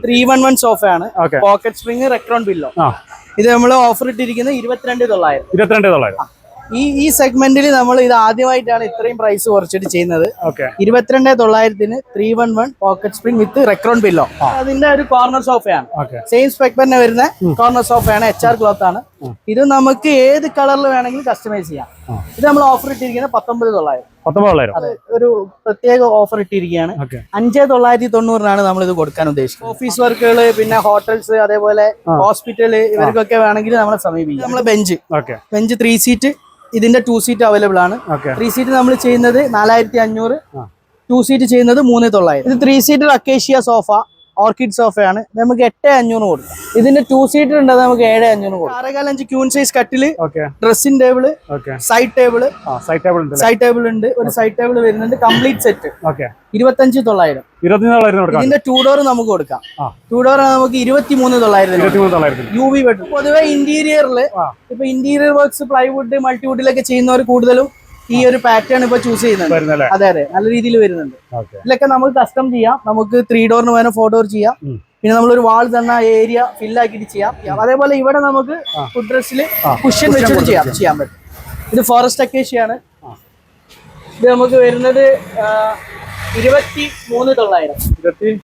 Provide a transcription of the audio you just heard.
311 സോഫയാണ്. Pocket spring, Recron pillow. ഇത് നമ്മൾ ഓഫർ ഇട്ടിരിക്കുന്നത് 22,900. ഈ സെഗ്മെന്റിൽ നമ്മൾ ഇത് ആദ്യമായിട്ടാണ് ഇത്രയും പ്രൈസ് കുറച്ചിട്ട് ചെയ്യുന്നത്. 22,900 311 പോക്കറ്റ് സ്പ്രിംഗ് വിത്ത് റെക്രോൺ പില്ലോ. അതിന്റെ ഒരു കോർണർ സോഫയാണ്. സെയിം സ്പെക് തന്നെ വരുന്ന കോർണർ സോഫയാണ്. HR ക്ലോത്ത് ആണ്. ഇത് നമുക്ക് ഏത് കളറിൽ വേണമെങ്കിലും കസ്റ്റമൈസ് ചെയ്യാം. ഇത് നമ്മൾ ഓഫർ ഇട്ടിരിക്കുന്നത് 19,900. അതെ, ഒരു പ്രത്യേക ഓഫർ ഇട്ടിരിക്കുകയാണ്. 5,990 നമ്മൾ ഇത് കൊടുക്കാൻ ഉദ്ദേശിക്കുന്നത്. ഓഫീസ് വർക്കുകൾ, പിന്നെ ഹോട്ടൽസ്, അതേപോലെ ഹോസ്പിറ്റല്, ഇവർക്കൊക്കെ വേണമെങ്കിൽ നമ്മളെ സമീപിക്കും. നമ്മളെ ബെഞ്ച് 3 സീറ്റ്, ഇതിന്റെ 2 സീറ്റ് അവൈലബിൾ ആണ്. 3 സീറ്റ് നമ്മൾ ചെയ്യുന്നത് 4,500, 2 സീറ്റ് ചെയ്യുന്നത് 3,900. ഇത് 3 സീറ്റർ അക്കേഷ്യ സോഫ, ഓർക്കിഡ് സോഫയാണ്. നമുക്ക് 8,500 കൊടുക്കാം. ഇതിന്റെ 2 സീറ്റർ ഉണ്ട്, നമുക്ക് 7,500 കൊടുക്കാം. 6.5 ക്യൂൺ സൈസ് കട്ടില്, ഡ്രസ്സിംഗ് ടേബിള്, സൈഡ് ടേബിള് ഉണ്ട്. ഒരു സൈഡ് ടേബിൾ വരുന്നുണ്ട്. Complete set 25,900. ഇതിന്റെ 2 ഡോർ നമുക്ക് കൊടുക്കാം. 2 ഡോർ നമുക്ക് 23,900. UV bed. പൊതുവെ ഇന്റീരിയറിൽ ഇപ്പൊ ഇന്റീരിയർ വർക്ക്സ്, പ്ലൈവുഡ്, മൾട്ടിവുഡിലൊക്കെ ചെയ്യുന്നവർ കൂടുതലും ഈ ഒരു പാറ്റേൺ ഇപ്പൊ ചൂസ് ചെയ്യുന്നുണ്ട്. അതെ, നല്ല രീതിയിൽ വരുന്നുണ്ട്. ഇതിലൊക്കെ നമുക്ക് കസ്റ്റം ചെയ്യാം. നമുക്ക് 3 ഡോറിന് വേണം 4 ഡോർ ചെയ്യാം. പിന്നെ നമ്മളൊരു വാൾ തന്ന ഏരിയ ഫില്ലാക്കിയിട്ട് ചെയ്യാം. അതേപോലെ ഇവിടെ നമുക്ക് ഫുഡ് ഡ്രസ്സിൽ കുഷ്യൻ വെച്ചിട്ട് ചെയ്യാൻ പറ്റും. ഇത് ഫോറസ്റ്റ് അക്കേഷ്യയാണ്. ഇത് നമുക്ക് വരുന്നത് 23,900.